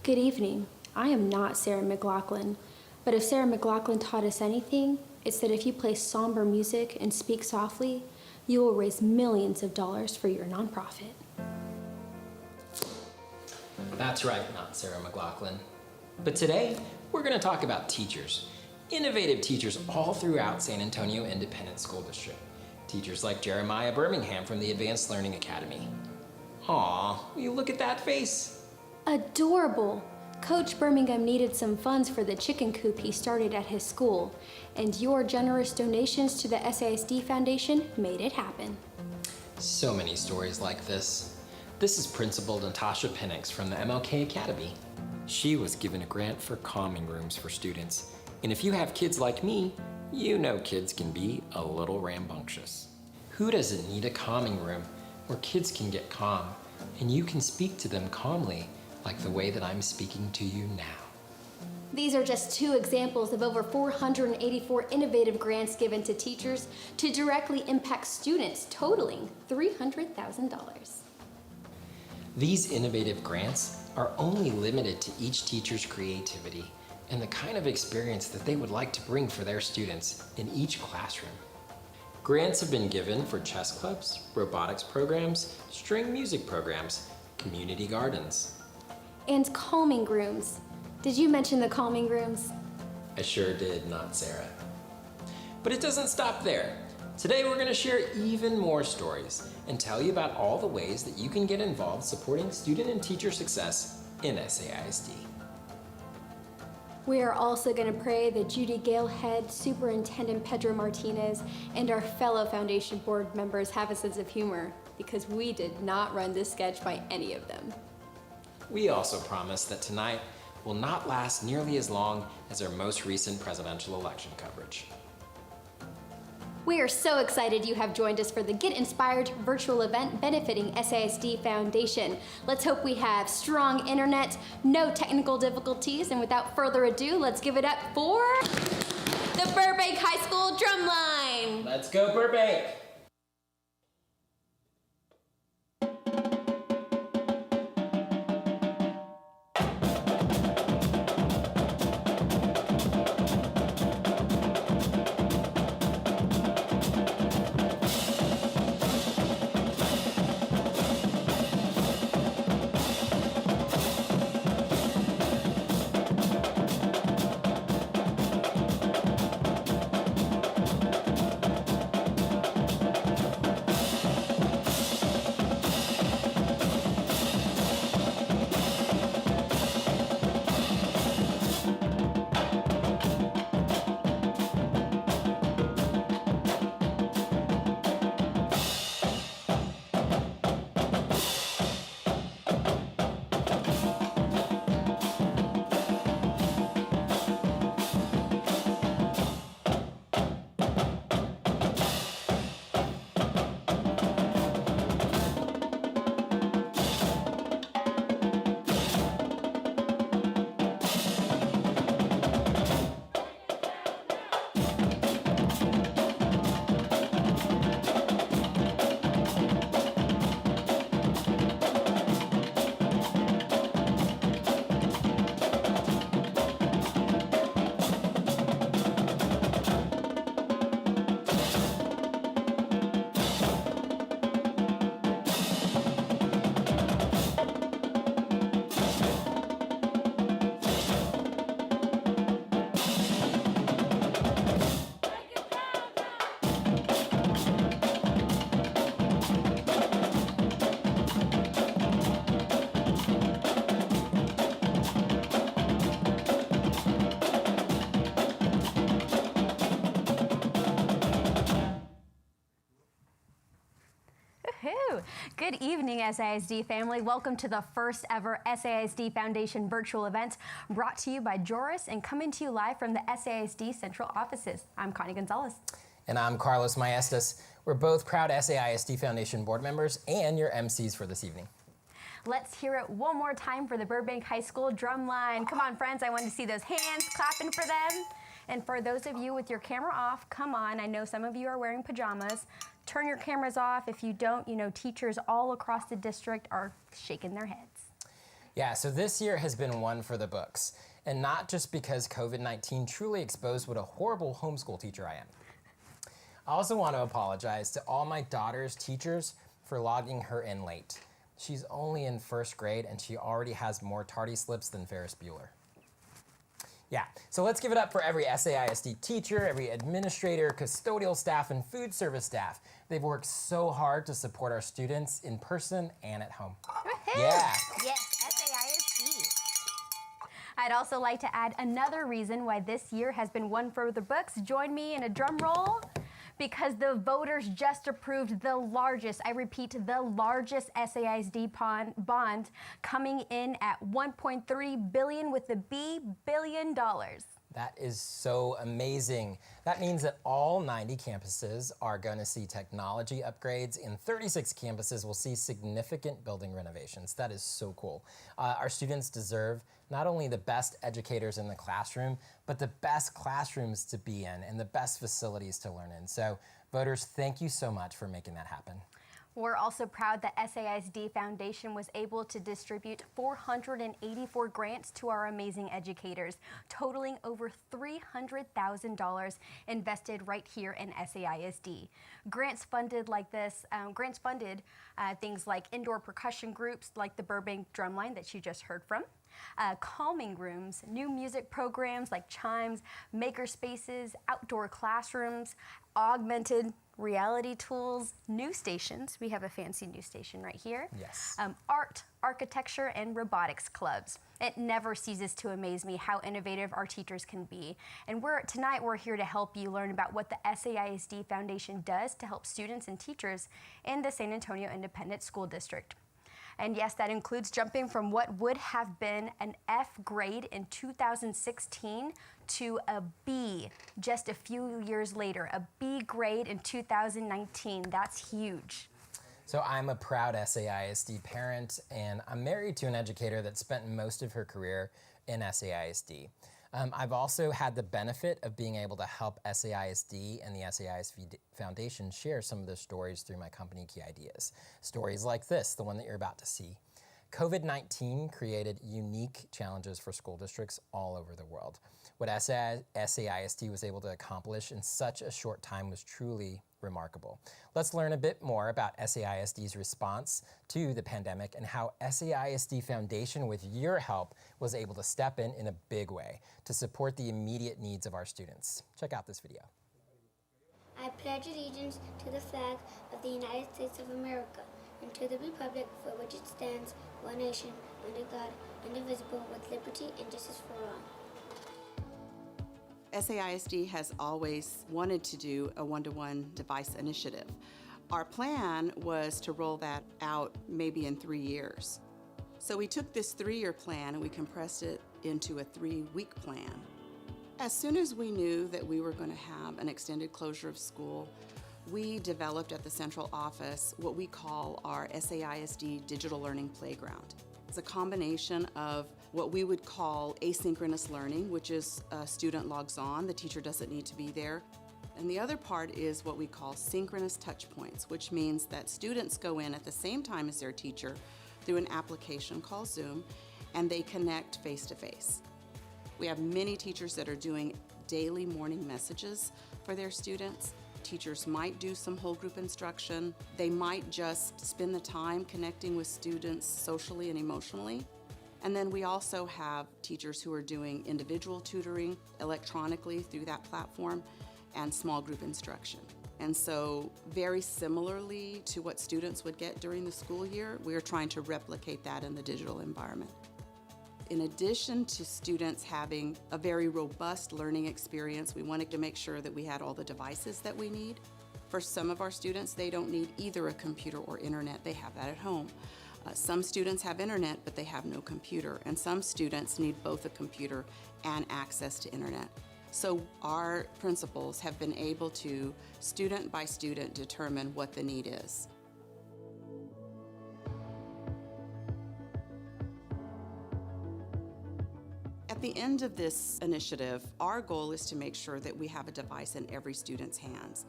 Good evening. I am not Sarah McLaughlin, but if Sarah McLaughlin taught us anything, it's that if you play somber music and speak softly, you will raise millions of dollars for your nonprofit. That's right, not Sarah McLaughlin. But today, we're going to talk about teachers. Innovative teachers all throughout San Antonio Independent School District. Teachers like Jeremiah Birmingham from the Advanced Learning Academy. Aw, will you look at that face? Adorable! Coach Birmingham needed some funds for the chicken coop he started at his school, and your generous donations to the SAISD Foundation made it happen. So many stories like this. This is Principal Natasha Pennix from the MLK Academy. She was given a grant for calming rooms for students. And if you have kids like me, you know kids can be a little rambunctious. Who doesn't need a calming room where kids can get calm and you can speak to them calmly like the way that I'm speaking to you now? These are just two examples of over 484 innovative grants given to teachers to directly impact students, totaling $300,000. These innovative grants are only limited to each teacher's creativity and the kind of experience that they would like to bring for their students in each classroom. Grants have been given for chess clubs, robotics programs, string music programs, community gardens. And calming rooms. Did you mention the calming rooms? I sure did, not Sarah. But it doesn't stop there. Today we're going to share even more stories and tell you about all the ways that you can get involved supporting student and teacher success in SAISD. We are also going to pray that Judy Gale Head, Superintendent Pedro Martinez, and our fellow Foundation Board members have a sense of humor, because we did not run this sketch by any of them. We also promise that tonight will not last nearly as long as our most recent presidential election coverage. We are so excited you have joined us for the Get Inspired virtual event benefiting SAISD Foundation. Let's hope we have strong internet, no technical difficulties, and without further ado, let's give it up for the Burbank High School Drumline. Let's go Burbank! Woohoo! Good evening, SAISD family. Welcome to the first ever SAISD Foundation virtual event brought to you by Joris and coming to you live from the SAISD central offices. I'm Connie Gonzalez. And I'm Carlos Maestas. We're both proud SAISD Foundation board members and your MCs for this evening. Let's hear it one more time for the Burbank High School Drumline. Come on, friends, I want to see those hands clapping for them. And for those of you with your camera off, come on, I know some of you are wearing pajamas. Turn your cameras off. If you don't, you know, teachers all across the district are shaking their heads. Yeah, so this year has been one for the books. And not just because COVID-19 truly exposed what a horrible homeschool teacher I am. I also want to apologize to all my daughter's teachers for logging her in late. She's only in first grade and she already has more tardy slips than Ferris Bueller. Yeah, so let's give it up for every SAISD teacher, every administrator, custodial staff, and food service staff. They've worked so hard to support our students in person and at home. Yeah. Yes, SAISD. I'd also like to add another reason why this year has been one for the books. Join me in a drum roll. Because the voters just approved the largest, I repeat, the largest SAISD bond coming in at $1.3 billion with the B billion dollars. That is so amazing. That means that all 90 campuses are going to see technology upgrades and 36 campuses will see significant building renovations. That is so cool. Our students deserve not only the best educators in the classroom, but the best classrooms to be in and the best facilities to learn in. So voters, thank you so much for making that happen. We're also proud that SAISD Foundation was able to distribute 484 grants to our amazing educators, totaling over $300,000 invested right here in SAISD. Grants funded things like indoor percussion groups like the Burbank Drumline that you just heard from, calming rooms, new music programs like chimes, maker spaces, outdoor classrooms, augmented reality tools, news stations. We have a fancy news station right here. Yes. Art, architecture, and robotics clubs. It never ceases to amaze me how innovative our teachers can be. And tonight we're here to help you learn about what the SAISD Foundation does to help students and teachers in the San Antonio Independent School District. And yes, that includes jumping from what would have been an F grade in 2016 to a B just a few years later, a B grade in 2019. That's huge. So I'm a proud SAISD parent, and I'm married to an educator that spent most of her career in SAISD. I've also had the benefit of being able to help SAISD and the SAISD Foundation share some of their stories through my company, Key Ideas. Stories like this, the one that you're about to see. COVID-19 created unique challenges for school districts all over the world. What SAISD was able to accomplish in such a short time was truly remarkable. Let's learn a bit more about SAISD's response to the pandemic and how SAISD Foundation, with your help, was able to step in a big way to support the immediate needs of our students. Check out this video. I pledge allegiance to the flag of the United States of America and to the republic for which it stands, one nation, under God, indivisible, with liberty and justice for all. SAISD has always wanted to do a one-to-one device initiative. Our plan was to roll that out maybe in 3 years. So we took this 3-year plan and we compressed it into a 3-week plan. As soon as we knew that we were going to have an extended closure of school, we developed at the central office what we call our SAISD Digital Learning Playground. It's a combination of what we would call asynchronous learning, which is a student logs on, the teacher doesn't need to be there. And the other part is what we call synchronous touch points, which means that students go in at the same time as their teacher through an application called Zoom, and they connect face-to-face. We have many teachers that are doing daily morning messages for their students. Teachers might do some whole group instruction. They might just spend the time connecting with students socially and emotionally. And then we also have teachers who are doing individual tutoring electronically through that platform and small group instruction. And so very similarly to what students would get during the school year, we're trying to replicate that in the digital environment. In addition to students having a very robust learning experience, we wanted to make sure that we had all the devices that we need. For some of our students, they don't need either a computer or internet. They have that at home. Some students have internet, but they have no computer. And some students need both a computer and access to internet. So our principals have been able to, student by student, determine what the need is. At the end of this initiative, our goal is to make sure that we have a device in every student's hands.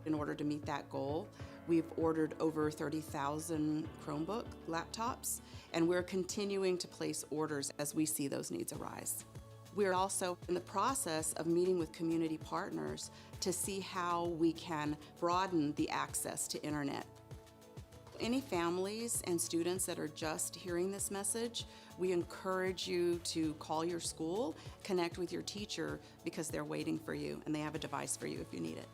In order to meet that goal, we've ordered over 30,000 Chromebook laptops, and we're continuing to place orders as we see those needs arise. We're also in the process of meeting with community partners to see how we can broaden the access to internet. Any families and students that are just hearing this message, we encourage you to call your school, connect with your teacher, because they're waiting for you and they have a device for you if you need it.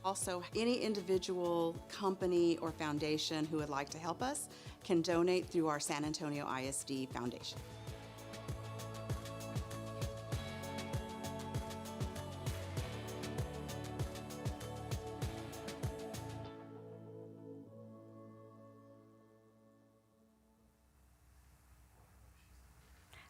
Also, any individual, company, or foundation who would like to help us can donate through our San Antonio ISD Foundation.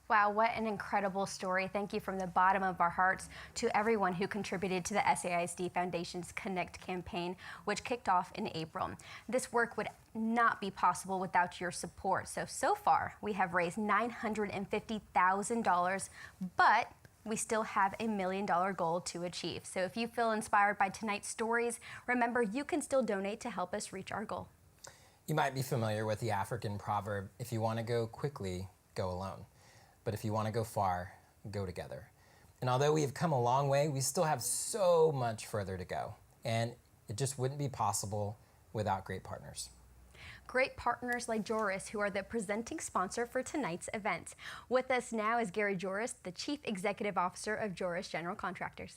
Wow, what an incredible story. Thank you from the bottom of our hearts to everyone who contributed to the SAISD Foundation's Connect campaign, which kicked off in April. This work would not be possible without your support. So far, we have raised $950,000, but we still have a $1 million goal to achieve. So if you feel inspired by tonight's stories, remember you can still donate to help us reach our goal. You might be familiar with the African proverb, if you want to go quickly, go alone. But if you want to go far, go together. And although we have come a long way, we still have so much further to go. And it just wouldn't be possible without great partners. Great partners like Joris, who are the presenting sponsor for tonight's event. With us now is Gary Joris, the Chief Executive Officer of Joris General Contractors.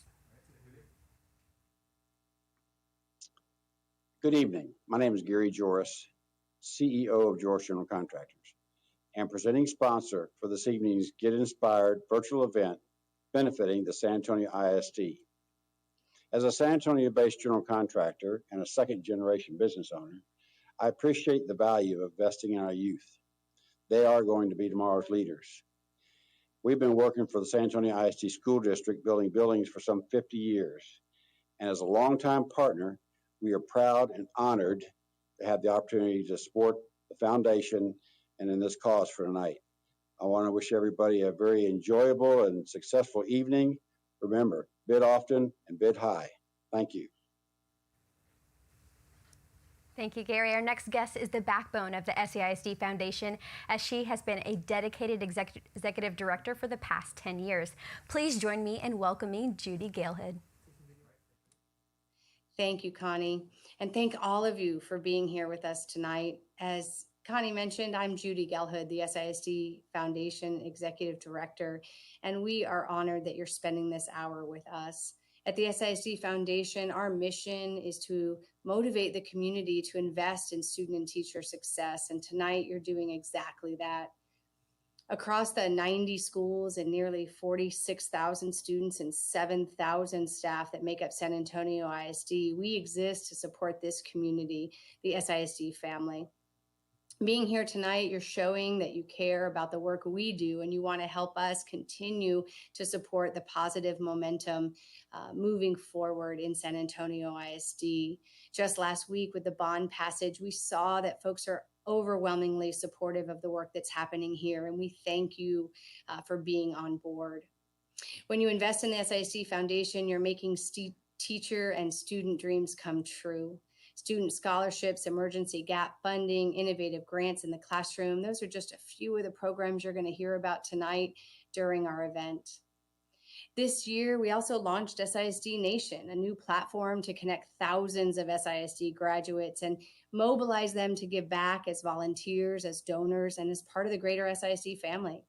Good evening. My name is Gary Joris, CEO of Joris General Contractors, and presenting sponsor for this evening's Get Inspired virtual event benefiting the San Antonio ISD. As a San Antonio-based general contractor and a second-generation business owner, I appreciate the value of investing in our youth. They are going to be tomorrow's leaders. We've been working for the San Antonio ISD School District building buildings for some 50 years. And as a longtime partner, we are proud and honored to have the opportunity to support the foundation and in this cause for tonight. I want to wish everybody a very enjoyable and successful evening. Remember, bid often and bid high. Thank you. Thank you, Gary. Our next guest is the backbone of the SAISD Foundation, as she has been a dedicated executive director for the past 10 years. Please join me in welcoming Judy Galehood. Thank you, Connie, and thank all of you for being here with us tonight. As Connie mentioned, I'm Judy Galehood, the SAISD Foundation Executive Director, and we are honored that you're spending this hour with us. At the SAISD Foundation, our mission is to motivate the community to invest in student and teacher success, and tonight you're doing exactly that. Across the 90 schools and nearly 46,000 students and 7,000 staff that make up San Antonio ISD, we exist to support this community, the SAISD family. Being here tonight, you're showing that you care about the work we do and you want to help us continue to support the positive momentum moving forward in San Antonio ISD. Just last week with the bond passage, we saw that folks are overwhelmingly supportive of the work that's happening here, and we thank you for being on board. When you invest in the SAISD Foundation, you're making teacher and student dreams come true. Student scholarships, emergency gap funding, innovative grants in the classroom. Those are just a few of the programs you're going to hear about tonight during our event. This year, we also launched SAISD Nation, a new platform to connect thousands of SAISD graduates and mobilize them to give back as volunteers, as donors, and as part of the greater SAISD family.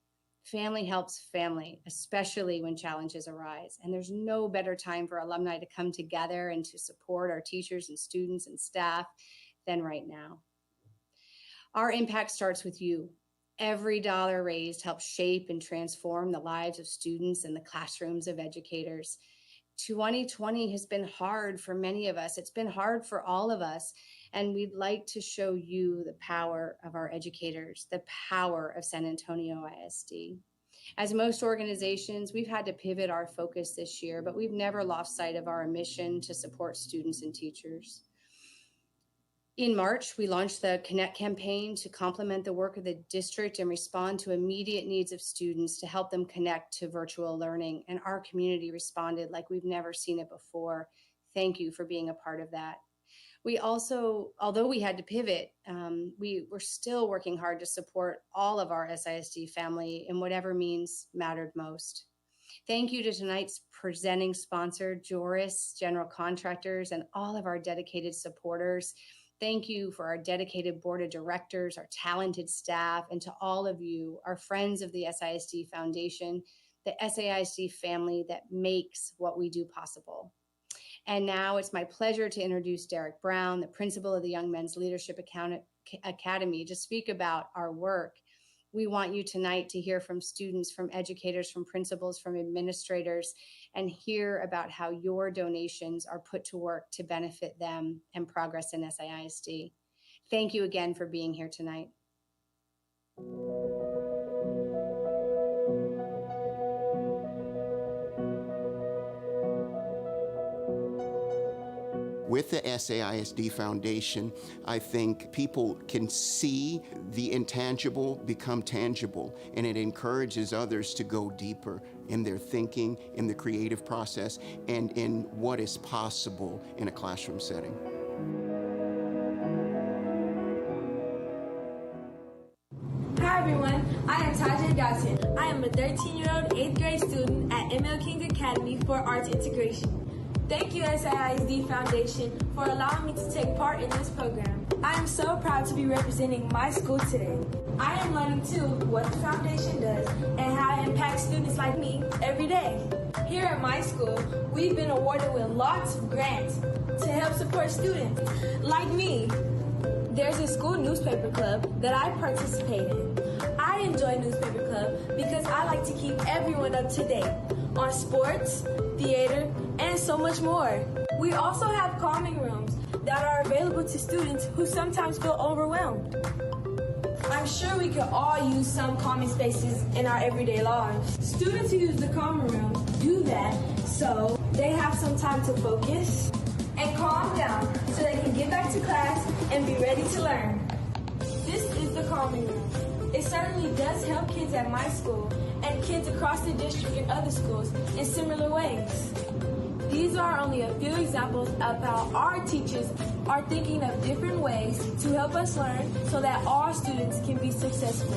Family helps family, especially when challenges arise. And there's no better time for alumni to come together and to support our teachers and students and staff than right now. Our impact starts with you. Every dollar raised helps shape and transform the lives of students and the classrooms of educators. 2020 has been hard for many of us. It's been hard for all of us. And we'd like to show you the power of our educators, the power of San Antonio ISD. As most organizations, we've had to pivot our focus this year, but we've never lost sight of our mission to support students and teachers. In March, we launched the Connect campaign to complement the work of the district and respond to immediate needs of students to help them connect to virtual learning. And our community responded like we've never seen it before. Thank you for being a part of that. We also, although we had to pivot, we were still working hard to support all of our SAISD family in whatever means mattered most. Thank you to tonight's presenting sponsor, Joris, general contractors, and all of our dedicated supporters. Thank you for our dedicated board of directors, our talented staff, and to all of you, our friends of the SAISD Foundation, the SAISD family that makes what we do possible. And now it's my pleasure to introduce Derek Brown, the principal of the Young Men's Leadership Academy, to speak about our work. We want you tonight to hear from students, from educators, from principals, from administrators, and hear about how your donations are put to work to benefit them and progress in SAISD. Thank you again for being here tonight. With the SAISD Foundation, I think people can see the intangible become tangible, and it encourages others to go deeper in their thinking, in the creative process, and in what is possible in a classroom setting. Hi everyone, I am Taja Dawson. I am a 13-year-old 8th grade student at ML King Academy for Arts Integration. Thank you, SAISD Foundation, for allowing me to take part in this program. I am so proud to be representing my school today. I am learning too what the foundation does and how it impacts students like me every day. Here at my school, we've been awarded with lots of grants to help support students like me. There's a school newspaper club that I participate in. I enjoy newspaper club because I like to keep everyone up to date on sports, theater, and so much more. We also have calming rooms that are available to students who sometimes feel overwhelmed. I'm sure we could all use some calming spaces in our everyday lives. Students who use the calming room do that so they have some time to focus and calm down so they can get back to class and be ready to learn. This is the calming room. It certainly does help kids at my school and kids across the district and other schools in similar ways. These are only a few examples of how our teachers are thinking of different ways to help us learn so that all students can be successful.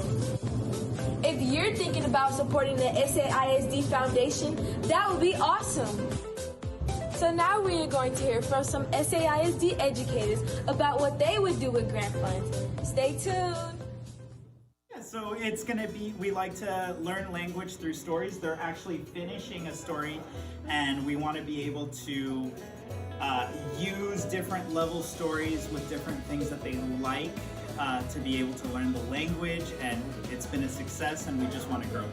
If you're thinking about supporting the SAISD Foundation, that would be awesome. So now we are going to hear from some SAISD educators about what they would do with grant funds. Stay tuned. So it's going to be, we like to learn language through stories. They're actually finishing a story, and we want to be able to use different level stories with different things that they like to be able to learn the language, and it's been a success, and we just want to grow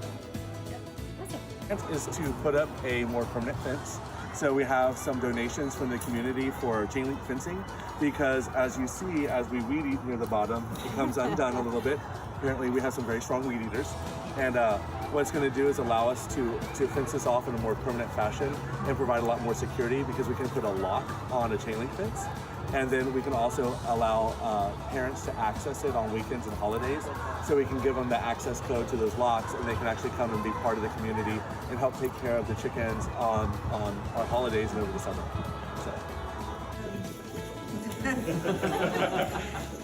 that. Is to put up a more permanent fence. So we have some donations from the community for chain link fencing, because as you see, as we weed eat near the bottom, it comes undone a little bit. Apparently we have some very strong weed eaters, and what it's going to do is allow us to fence this off in a more permanent fashion and provide a lot more security, because we can put a lock on a chain link fence, and then we can also allow parents to access it on weekends and holidays, so we can give them the access code to those locks, and they can actually come and be part of the community and help take care of the chickens on our holidays and over the summer. So.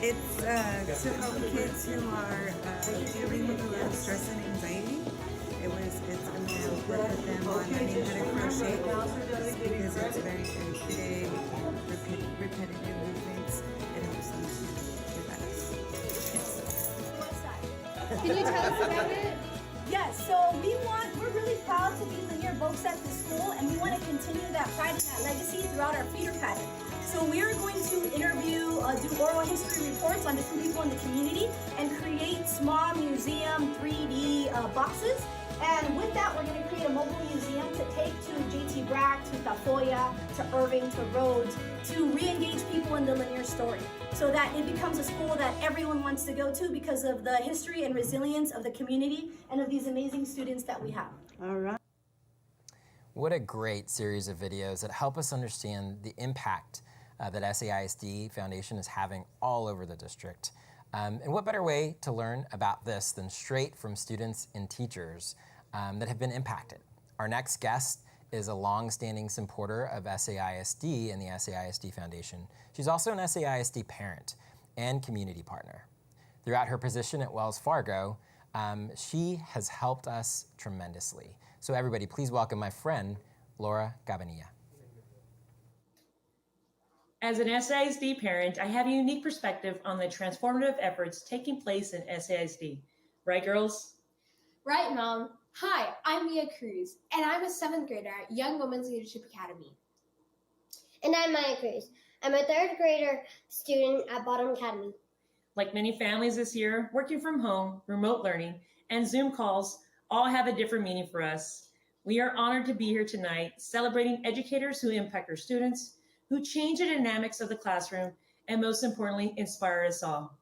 It's to help kids who are dealing with a lot of stress and anxiety. It's going to work with them on learning how to crochet, because it's very big, repetitive movements. It helps them relax. Can you tell us about it? Yes, so we're really proud to be the year folks at the school, and we want to continue that pride and that legacy throughout our feeder pattern. So we are going to interview, do oral history reports on different people in the community, and create small museum 3D boxes. And with that, we're going to create a mobile museum to take to JT Brack, to Tafoya, to Irving, to Rhodes, to re-engage people in the linear story so that it becomes a school that everyone wants to go to because of the history and resilience of the community and of these amazing students that we have. All right. What a great series of videos that help us understand the impact that SAISD Foundation is having all over the district. And what better way to learn about this than straight from students and teachers that have been impacted. Our next guest is a long-standing supporter of SAISD and the SAISD Foundation. She's also an SAISD parent and community partner. Throughout her position at Wells Fargo, she has helped us tremendously. So everybody, please welcome my friend, Laura Gabanilla. As an SAISD parent, I have a unique perspective on the transformative efforts taking place in SAISD. Right, girls? Right, Mom. Hi, I'm Mia Cruz, and I'm a 7th grader at Young Women's Leadership Academy. And I'm Maya Cruz. I'm a 3rd grader student at Bottom Academy. Like many families this year, working from home, remote learning, and Zoom calls all have a different meaning for us. We are honored to be here tonight, celebrating educators who impact our students, who change the dynamics of the classroom, and most importantly, inspire us all.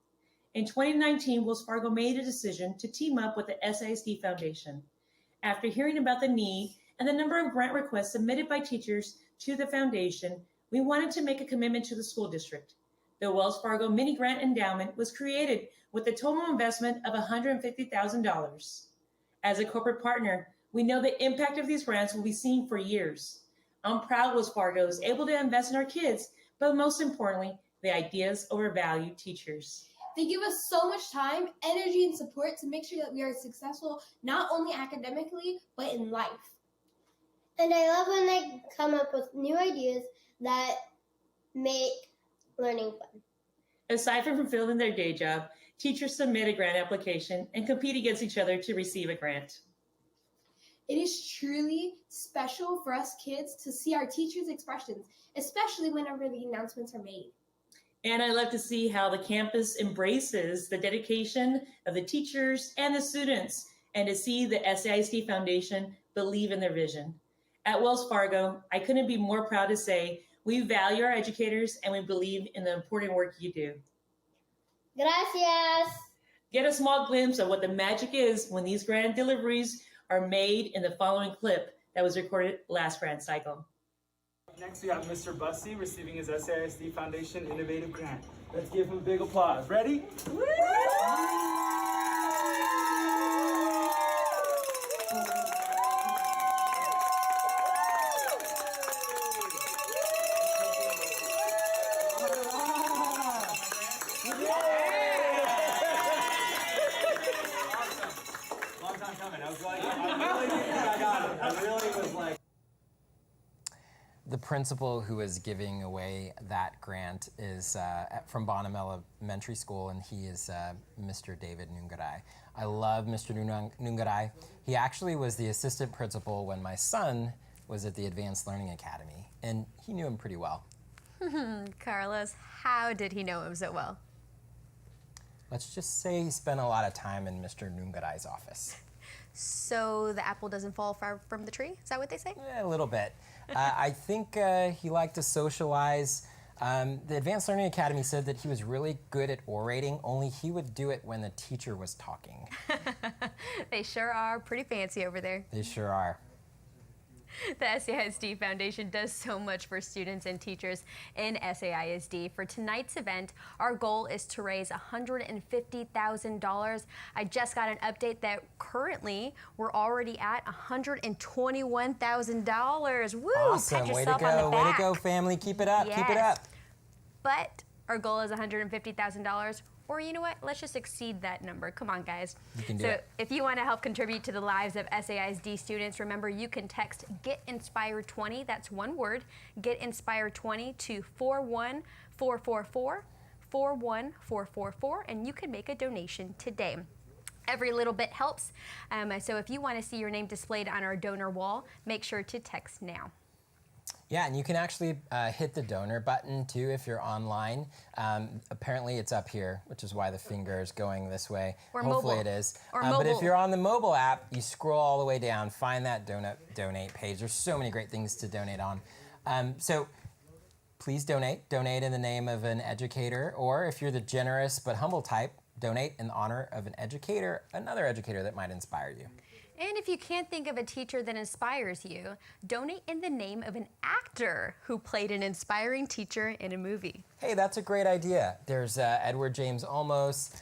In 2019, Wells Fargo made a decision to team up with the SAISD Foundation. After hearing about the need and the number of grant requests submitted by teachers to the foundation, we wanted to make a commitment to the school district. The Wells Fargo Mini Grant Endowment was created with a total investment of $150,000. As a corporate partner, we know the impact of these grants will be seen for years. I'm proud Wells Fargo is able to invest in our kids, but most importantly, the ideas of our valued teachers. They give us so much time, energy, and support to make sure that we are successful, not only academically, but in life. And I love when they come up with new ideas that make learning fun. Aside from fulfilling their day job, teachers submit a grant application and compete against each other to receive a grant. It is truly special for us kids to see our teachers' expressions, especially whenever the announcements are made. And I love to see how the campus embraces the dedication of the teachers and the students, and to see the SAISD Foundation believe in their vision. At Wells Fargo, I couldn't be more proud to say we value our educators and we believe in the important work you do. Gracias. Get a small glimpse of what the magic is when these grant deliveries are made in the following clip that was recorded last grant cycle. Next, we have Mr. Bussey receiving his SAISD Foundation Innovative Grant. Let's give him a big applause. Ready? Woo! Long time coming. I was like, I really think I got it. I really was like. The principal who is giving away that grant is from Bonham Elementary School, and he is Mr. David Nungaray. I love Mr. Nungaray. He actually was the assistant principal when my son was at the Advanced Learning Academy, and he knew him pretty well. Carlos, how did he know him so well? Let's just say he spent a lot of time in Mr. Nungaray's office. So the apple doesn't fall far from the tree? Is that what they say? A little bit. I think he liked to socialize. The Advanced Learning Academy said that he was really good at orating, only he would do it when the teacher was talking. They sure are pretty fancy over there. They sure are. The SAISD Foundation does so much for students and teachers in SAISD. For tonight's event, our goal is to raise $150,000. I just got an update that currently we're already at $121,000. Woo! Awesome. Pat Way to yourself on the go. back. Way to go, family. Keep it up. Yes. Keep it up. But our goal is $150,000. Or you know what? Let's just exceed that number. Come on, guys. You can do so it. if you want to help contribute to the lives of SAISD students, remember you can text GETINSPIRED20, that's one word, GETINSPIRED20 to 41444, 41444, and you can make a donation today. Every little bit helps. So if you want to see your name displayed on our donor wall, make sure to text now. Yeah, and you can actually hit the donor button too if you're online. Apparently it's up here, which is why the finger is going this way. Or Hopefully mobile. it is. Or But if mobile. you're on the mobile app, you scroll all the way down, find that donate page. There's so many great things to donate on. So please donate. Donate in the name of an educator, or if you're the generous but humble type, donate in honor of an educator, another educator that might inspire you. And if you can't think of a teacher that inspires you, donate in the name of an actor who played an inspiring teacher in a movie. Hey, that's a great idea. There's Edward James Olmos.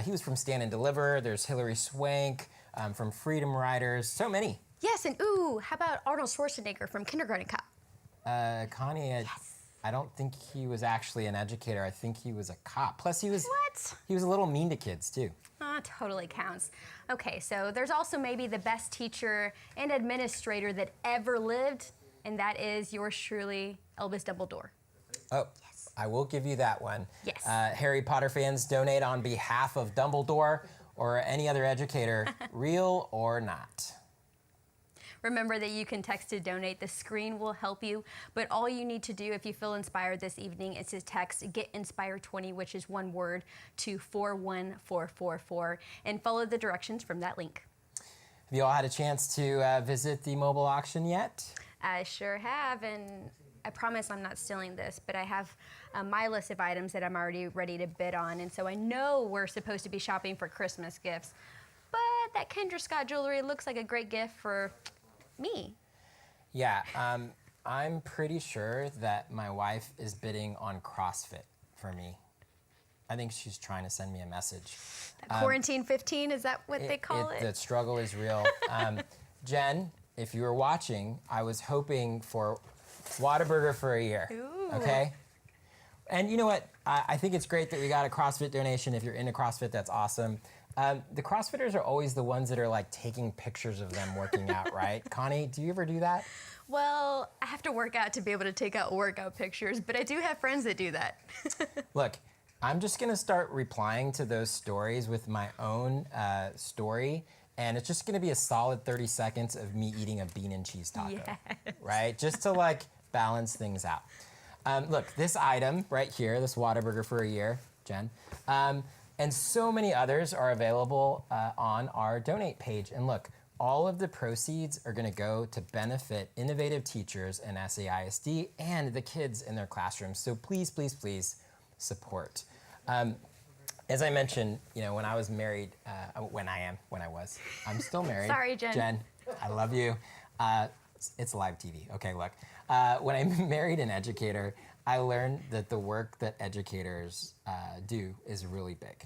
He was from Stand and Deliver. There's Hilary Swank from Freedom Riders. So many. Yes, and ooh, how about Arnold Schwarzenegger from Kindergarten Cop? Connie, I don't think he was actually an educator. I think he was a cop. Plus, he was a little mean to kids too. Totally counts. Okay, so there's also maybe the best teacher and administrator that ever lived, and that is yours truly, Albus Dumbledore. Oh, yes. I will give you that one. Yes. Harry Potter fans, donate on behalf of Dumbledore or any other educator, real or not. Remember that you can text to donate. The screen will help you, but all you need to do if you feel inspired this evening is to text Get Inspired 20, which is one word, to 41444 and follow the directions from that link. Have you all had a chance to visit the mobile auction yet? I sure have, and I promise I'm not stealing this, but I have my list of items that I'm already ready to bid on, and so I know we're supposed to be shopping for Christmas gifts, but that Kendra Scott jewelry looks like a great gift for me. Yeah, I'm pretty sure that my wife is bidding on CrossFit for me. I think she's trying to send me a message. Quarantine 15, is that what they call it? The struggle is real. Jen, if you were watching, I was hoping for Whataburger for a year. Ooh. Okay? And you know what? I think it's great that we got a CrossFit donation. If you're into CrossFit, that's awesome. The CrossFitters are always the ones that are like taking pictures of them working out, right? Connie, do you ever do that? Well, I have to work out to be able to take out workout pictures, but I do have friends that do that. Look, I'm just gonna start replying to those stories with my own story, and it's just gonna be a solid 30 seconds of me eating a bean and cheese taco, Yes. right? Just to like balance things out. Look, this item right here, this Whataburger for a year, Jen, and so many others are available on our donate page. And look, all of the proceeds are gonna go to benefit innovative teachers in SAISD and the kids in their classrooms. So please, please, please support. As I mentioned, you know, when I was married, I'm still married. Sorry, Jen. Jen, I love you. It's live TV. Okay, look. When I married an educator, I learned that the work that educators do is really big.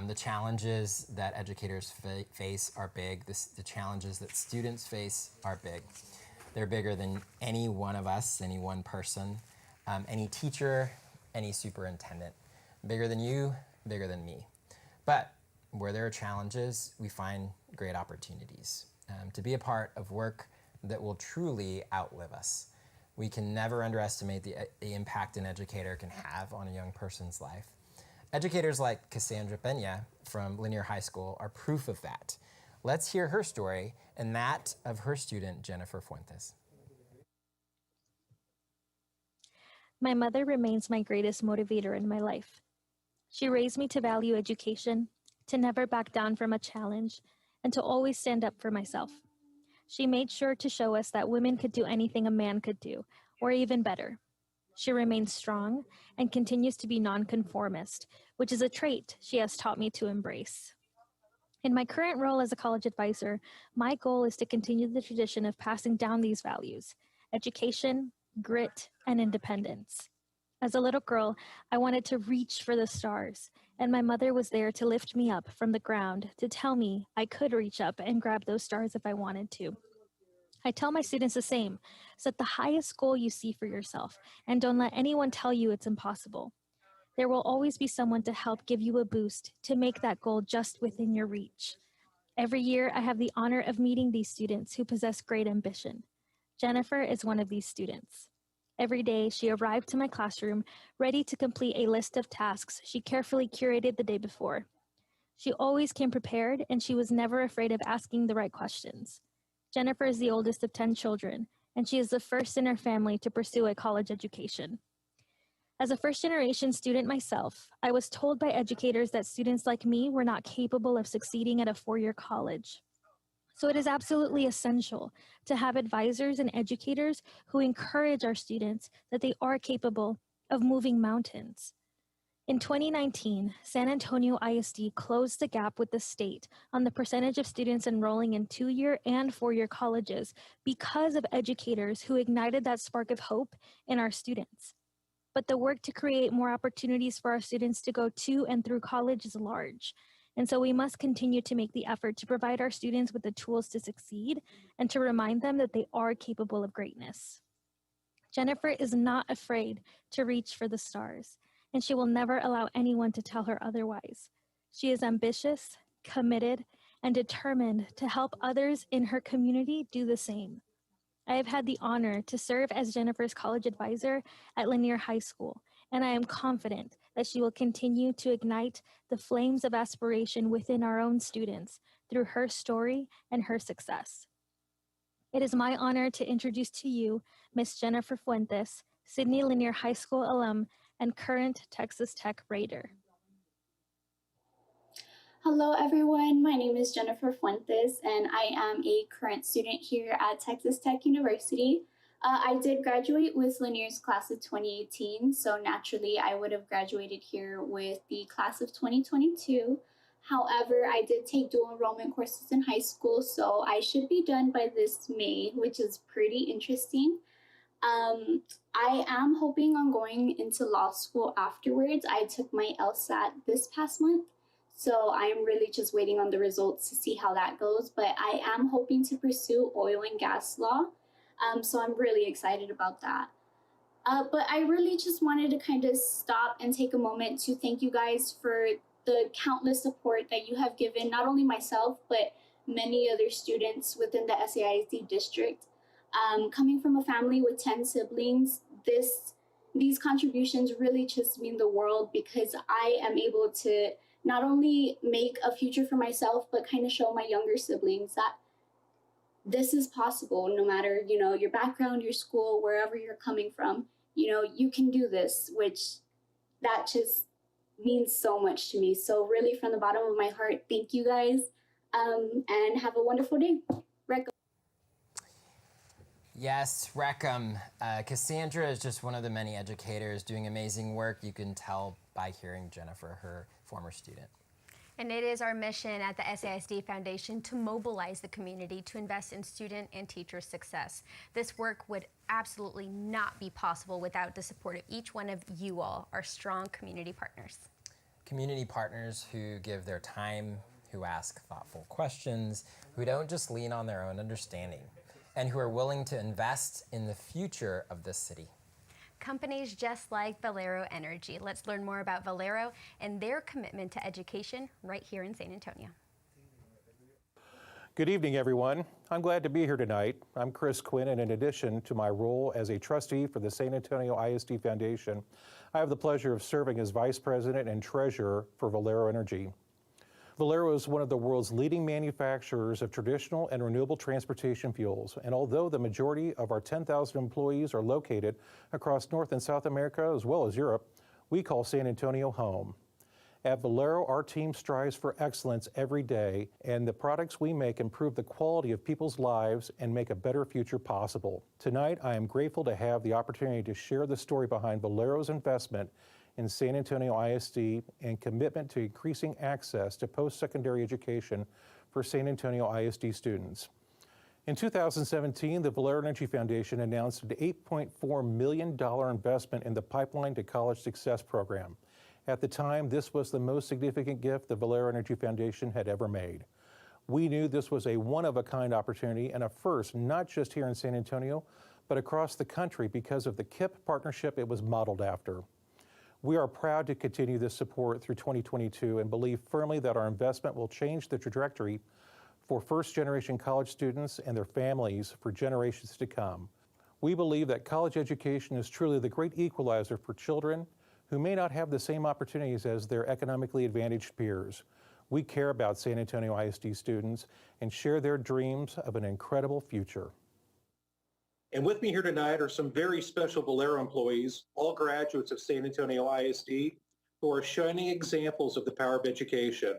The challenges that educators face are big. The challenges that students face are big. They're bigger than any one of us, any one person, any teacher, any superintendent. Bigger than you, bigger than me. But where there are challenges, we find great opportunities to be a part of work that will truly outlive us. We can never underestimate the impact an educator can have on a young person's life. Educators like Cassandra Pena from Linear High School are proof of that. Let's hear her story and that of her student, Jennifer Fuentes. My mother remains my greatest motivator in my life. She raised me to value education, to never back down from a challenge, and to always stand up for myself. She made sure to show us that women could do anything a man could do, or even better. She remains strong and continues to be nonconformist, which is a trait she has taught me to embrace. In my current role as a college advisor, my goal is to continue the tradition of passing down these values: education, grit, and independence. As a little girl, I wanted to reach for the stars, and my mother was there to lift me up from the ground to tell me I could reach up and grab those stars if I wanted to. I tell my students the same: set the highest goal you see for yourself, and don't let anyone tell you it's impossible. There will always be someone to help give you a boost to make that goal just within your reach. Every year, I have the honor of meeting these students who possess great ambition. Jennifer is one of these students. Every day, she arrived to my classroom ready to complete a list of tasks she carefully curated the day before. She always came prepared, and she was never afraid of asking the right questions. Jennifer is the oldest of 10 children, and she is the first in her family to pursue a college education. As a first-generation student myself, I was told by educators that students like me were not capable of succeeding at a four-year college. So it is absolutely essential to have advisors and educators who encourage our students that they are capable of moving mountains. In 2019, San Antonio ISD closed the gap with the state on the percentage of students enrolling in two-year and four-year colleges because of educators who ignited that spark of hope in our students. But the work to create more opportunities for our students to go to and through college is large. And so we must continue to make the effort to provide our students with the tools to succeed and to remind them that they are capable of greatness. Jennifer is not afraid to reach for the stars, and she will never allow anyone to tell her otherwise. She is ambitious, committed, and determined to help others in her community do the same. I have had the honor to serve as Jennifer's college advisor at Lanier High School, and I am confident that she will continue to ignite the flames of aspiration within our own students through her story and her success. It is my honor to introduce to you Miss Jennifer Fuentes, Sidney Lanier High School alum and current Texas Tech Raider. Hello everyone, my name is Jennifer Fuentes and I am a current student here at Texas Tech University. I did graduate with Lanier's class of 2018, so naturally I would have graduated here with the class of 2022. However, I did take dual enrollment courses in high school, so I should be done by this May, which is pretty interesting. I am hoping on going into law school afterwards. I took my LSAT this past month, so I'm really just waiting on the results to see how that goes, but I am hoping to pursue oil and gas law, so I'm really excited about that. But I really just wanted to kind of stop and take a moment to thank you guys for the countless support that you have given, not only myself, but many other students within the SAISD district. Coming from a family with 10 siblings, these contributions really just mean the world because I am able to not only make a future for myself, but kind of show my younger siblings that this is possible no matter, your background, your school, wherever you're coming from, you can do this, which that just means so much to me. So really from the bottom of my heart, thank you guys, and have a wonderful day. Yes, Reckham. Cassandra is just one of the many educators doing amazing work. You can tell by hearing Jennifer, her former student. And it is our mission at the SAISD Foundation to mobilize the community to invest in student and teacher success. This work would absolutely not be possible without the support of each one of you all, our strong community partners. Community partners who give their time, who ask thoughtful questions, who don't just lean on their own understanding, and who are willing to invest in the future of this city. Companies just like Valero Energy. Let's learn more about Valero and their commitment to education right here in San Antonio. Good evening, everyone. I'm glad to be here tonight. I'm Chris Quinn, and in addition to my role as a trustee for the San Antonio ISD Foundation, I have the pleasure of serving as Vice President and Treasurer for Valero Energy. Valero is one of the world's leading manufacturers of traditional and renewable transportation fuels, and although the majority of our 10,000 employees are located across North and South America as well as Europe, we call San Antonio home. At Valero, our team strives for excellence every day, and the products we make improve the quality of people's lives and make a better future possible. Tonight, I am grateful to have the opportunity to share the story behind Valero's investment in San Antonio ISD and commitment to increasing access to post-secondary education for San Antonio ISD students. In 2017, the Valero Energy Foundation announced an $8.4 million investment in the Pipeline to College Success program. At the time, this was the most significant gift the Valero Energy Foundation had ever made. We knew this was a one-of-a-kind opportunity and a first, not just here in San Antonio, but across the country because of the KIPP partnership it was modeled after. We are proud to continue this support through 2022 and believe firmly that our investment will change the trajectory for first-generation college students and their families for generations to come. We believe that college education is truly the great equalizer for children who may not have the same opportunities as their economically advantaged peers. We care about San Antonio ISD students and share their dreams of an incredible future. And with me here tonight are some very special Valero employees, all graduates of San Antonio ISD, who are shining examples of the power of education.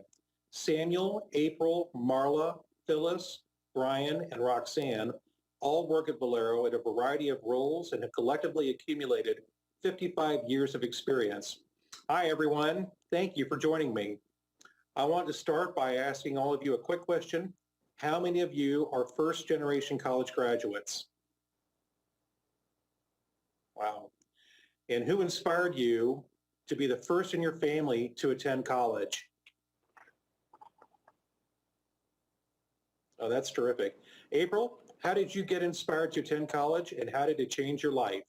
Samuel, April, Marla, Phyllis, Brian, and Roxanne all work at Valero in a variety of roles and have collectively accumulated 55 years of experience. Hi, everyone. Thank you for joining me. I want to start by asking all of you a quick question. How many of you are first-generation college graduates? Wow. And who inspired you to be the first in your family to attend college? Oh, that's terrific. April, how did you get inspired to attend college, and how did it change your life?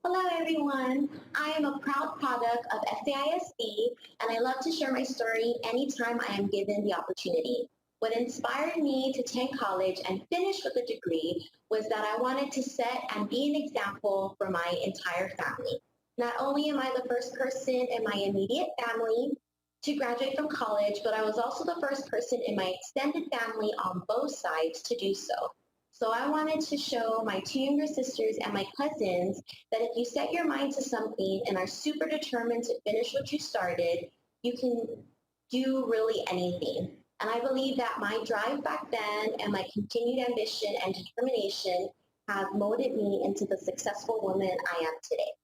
Hello, everyone. I am a proud product of SAISD, and I love to share my story anytime I am given the opportunity. What inspired me to attend college and finish with a degree was that I wanted to set and be an example for my entire family. Not only am I the first person in my immediate family to graduate from college, but I was also the first person in my extended family on both sides to do so. So I wanted to show my two younger sisters and my cousins that if you set your mind to something and are super determined to finish what you started, you can do really anything. And I believe that my drive back then and my continued ambition and determination have molded me into the successful woman I am today.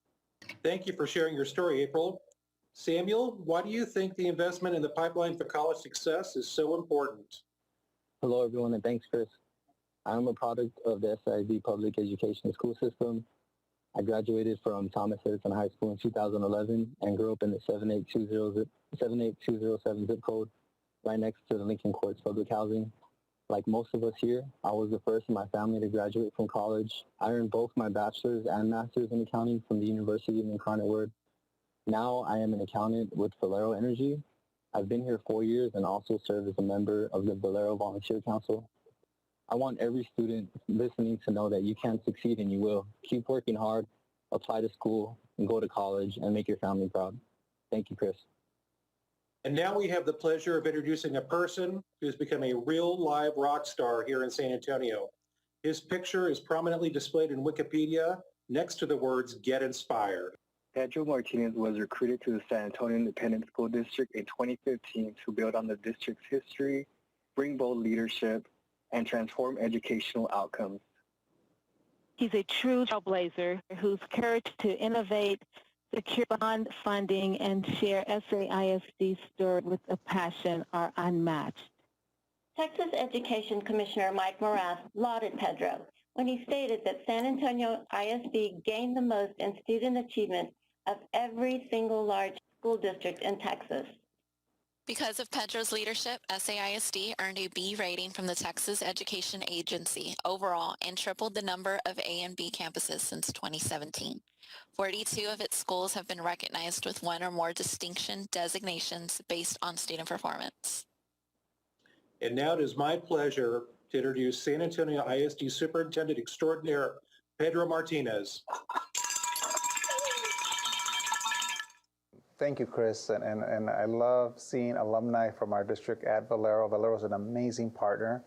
Thank you for sharing your story, April. Samuel, why do you think the investment in the pipeline for college success is so important? Hello, everyone, and thanks, Chris. I'm a product of the SAISD public education school system. I graduated from Thomas Edison High School in 2011 and grew up in the 78207 zip code, right next to the Lincoln Courts public housing. Like most of us here, I was the first in my family to graduate from college. I earned both my bachelor's and master's in accounting from the University of the Incarnate Word. Now I am an accountant with Valero Energy. I've been here 4 years and also served as a member of the Valero Volunteer Council. I want every student listening to know that you can succeed and you will. Keep working hard, apply to school, and go to college and make your family proud. Thank you, Chris. And now we have the pleasure of introducing a person who's become a real live rock star here in San Antonio. His picture is prominently displayed in Wikipedia next to the words "Get Inspired." Pedro Martinez was recruited to the San Antonio Independent School District in 2015 to build on the district's history, bring bold leadership, and transform educational outcomes. He's a true trailblazer whose courage to innovate, secure bond funding, and share SAISD's story with a passion are unmatched. Texas Education Commissioner Mike Morath lauded Pedro when he stated that San Antonio ISD gained the most in student achievement of every single large school district in Texas. Because of Pedro's leadership, SAISD earned a B rating from the Texas Education Agency overall and tripled the number of A and B campuses since 2017. 42 of its schools have been recognized with one or more distinction designations based on student performance. And now it is my pleasure to introduce San Antonio ISD Superintendent Extraordinaire Pedro Martinez. Thank you, Chris, and I love seeing alumni from our district at Valero. Valero is an amazing partner.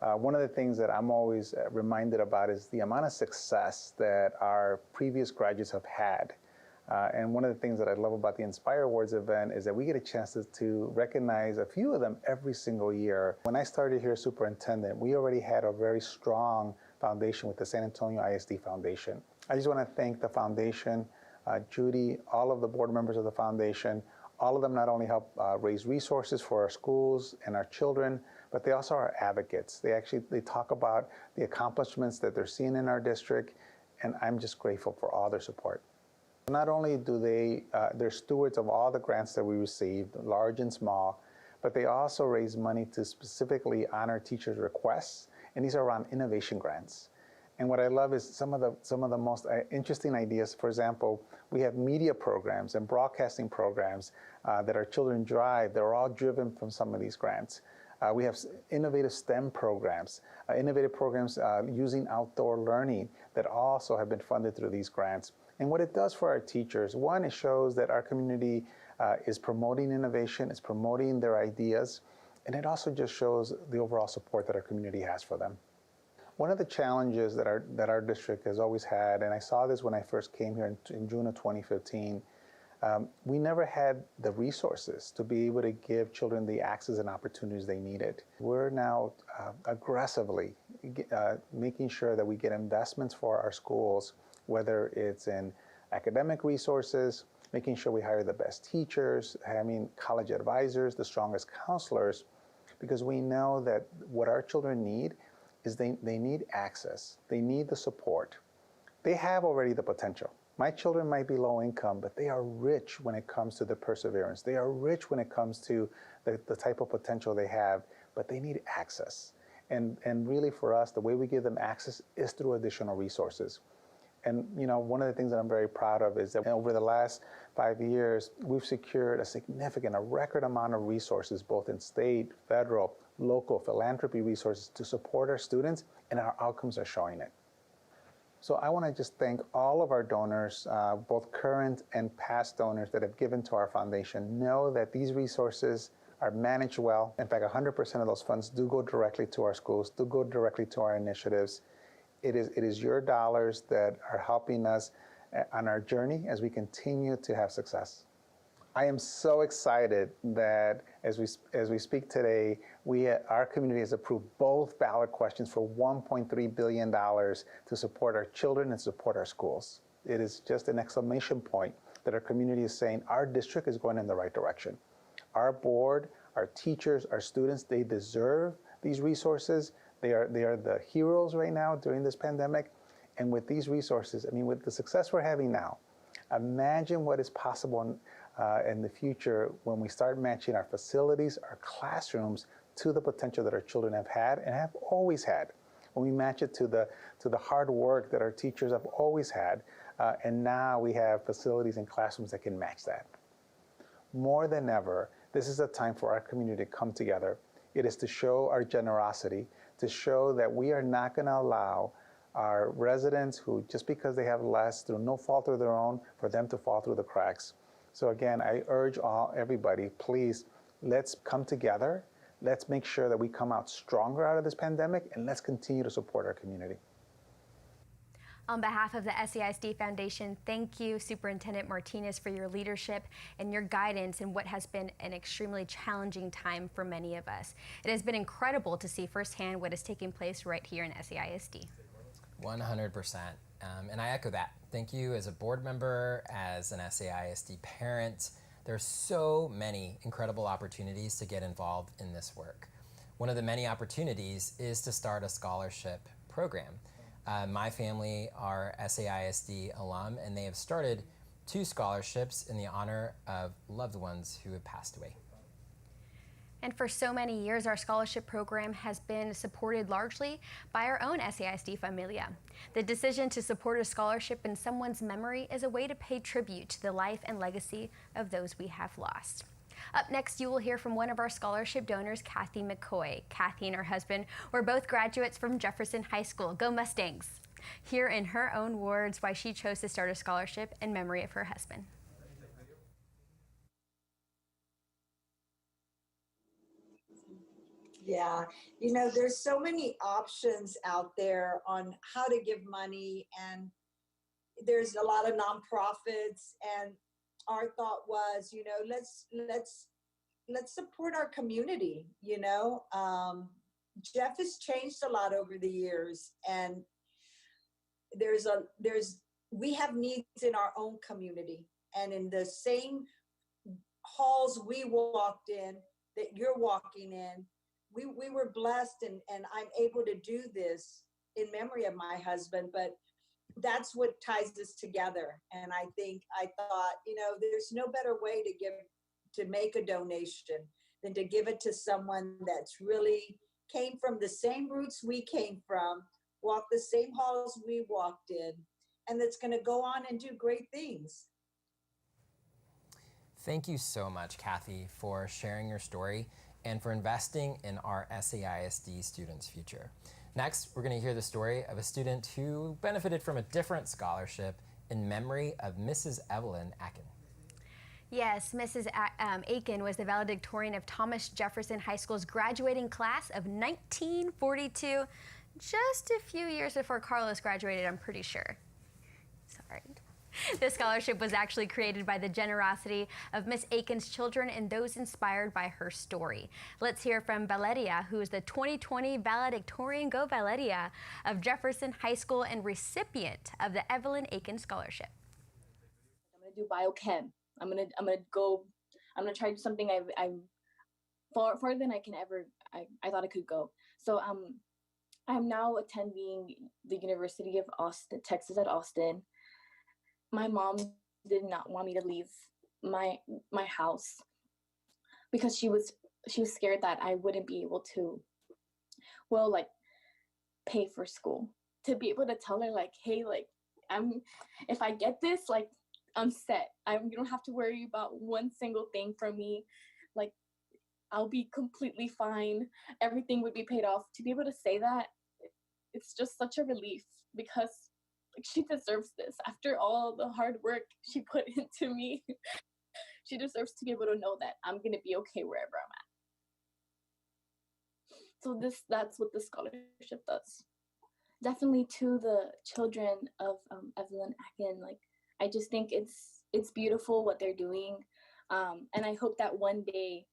One of the things that I'm always reminded about is the amount of success that our previous graduates have had. And one of the things that I love about the Inspire Awards event is that we get a chance to recognize a few of them every single year. When I started here as superintendent, we already had a very strong foundation with the San Antonio ISD Foundation. I just want to thank the foundation, Judy, all of the board members of the foundation. All of them not only help raise resources for our schools and our children, but they also are advocates. They talk about the accomplishments that they're seeing in our district, and I'm just grateful for all their support. Not only do they're stewards of all the grants that we received, large and small, but they also raise money to specifically honor teachers' requests, and these are around innovation grants. And what I love is some of the most interesting ideas. For example, we have media programs and broadcasting programs that our children drive. They're all driven from some of these grants. We have innovative STEM programs, using outdoor learning that also have been funded through these grants. And what it does for our teachers, one, it shows that our community is promoting innovation, it's promoting their ideas, and it also just shows the overall support that our community has for them. One of the challenges that our district has always had, and I saw this when I first came here in June of 2015, we never had the resources to be able to give children the access and opportunities they needed. We're now aggressively making sure that we get investments for our schools, whether it's in academic resources, making sure we hire the best teachers, having college advisors, the strongest counselors, because we know that what our children need is they need access, they need the support. They have already the potential. My children might be low income, but they are rich when it comes to the perseverance. They are rich when it comes to the type of potential they have, but they need access. And really for us, the way we give them access is through additional resources. And you know, one of the things that I'm very proud of is that over the last 5 years, we've secured a record amount of resources, both in state, federal, local philanthropy resources to support our students, and our outcomes are showing it. So I want to just thank all of our donors, both current and past donors that have given to our foundation. Know that these resources are managed well. In fact, 100% of those funds do go directly to our schools, do go directly to our initiatives. It is your dollars that are helping us on our journey as we continue to have success. I am so excited that as we speak today, our community has approved both ballot questions for $1.3 billion to support our children and support our schools. It is just an exclamation point that our community is saying our district is going in the right direction. Our board, our teachers, our students, they deserve these resources. They are the heroes right now during this pandemic. And with these resources, I mean, with the success we're having now, imagine what is possible in the future when we start matching our facilities, our classrooms to the potential that our children have had and have always had. When we match it to the hard work that our teachers have always had, and now we have facilities and classrooms that can match that. More than ever, this is a time for our community to come together. It is to show our generosity, to show that we are not going to allow our residents who, just because they have less, through no fault of their own, for them to fall through the cracks. So again, I urge everybody, please, let's come together. Let's make sure that we come out stronger out of this pandemic, and let's continue to support our community. On behalf of the SAISD Foundation, thank you, Superintendent Martinez, for your leadership and your guidance in what has been an extremely challenging time for many of us. It has been incredible to see firsthand what is taking place right here in SAISD. 100%. And I echo that. Thank you as a board member, as an SAISD parent. There's so many incredible opportunities to get involved in this work. One of the many opportunities is to start a scholarship program. My family are SAISD alum, and they have started 2 scholarships in the honor of loved ones who have passed away. And for so many years, our scholarship program has been supported largely by our own SAISD Familia. The decision to support a scholarship in someone's memory is a way to pay tribute to the life and legacy of those we have lost. Up next, you will hear from one of our scholarship donors, Kathy McCoy. Kathy and her husband were both graduates from Jefferson High School. Go Mustangs! Hear in her own words why she chose to start a scholarship in memory of her husband. Yeah, you know, there's so many options out there on how to give money, and there's a lot of nonprofits, and our thought was, you know, let's support our community. You know, Jeff has changed a lot over the years, and we have needs in our own community, and in the same halls we walked in that you're walking in. We were blessed, and I'm able to do this in memory of my husband, but that's what ties us together. And I thought, you know, there's no better way to make a donation than to give it to someone that's really came from the same roots we came from, walked the same halls we walked in, and that's going to go on and do great things. Thank you so much, Kathy, for sharing your story and for investing in our SAISD students' future. Next, we're going to hear the story of a student who benefited from a different scholarship in memory of Mrs. Evelyn Akin. Yes, Mrs. Aiken was the valedictorian of Thomas Jefferson High School's graduating class of 1942. just a few years before Carlos graduated, I'm pretty sure. Sorry. This scholarship was actually created by the generosity of Miss Aiken's children and those inspired by her story. Let's hear from Valeria, who is the 2020 valedictorian, go Valeria, of Jefferson High School and recipient of the Evelyn Aiken Scholarship. I'm gonna do biochem. I'm gonna try to do something I'm farther than I can ever, I thought I could go. So I'm now attending the University of Austin, Texas at Austin. My mom did not want me to leave my house because she was scared that I wouldn't be able to, well, like, pay for school. To be able to tell her, like, hey, like, if I get this, like, I'm set. You don't have to worry about one single thing from me. Like, I'll be completely fine. Everything would be paid off. To be able to say that, it's just such a relief because, like, she deserves this. After all the hard work she put into me, she deserves to be able to know that I'm going to be okay wherever I'm at. So that's what the scholarship does. Definitely to the children of Evelyn Aiken, like, I just think it's beautiful what they're doing. And I hope that one day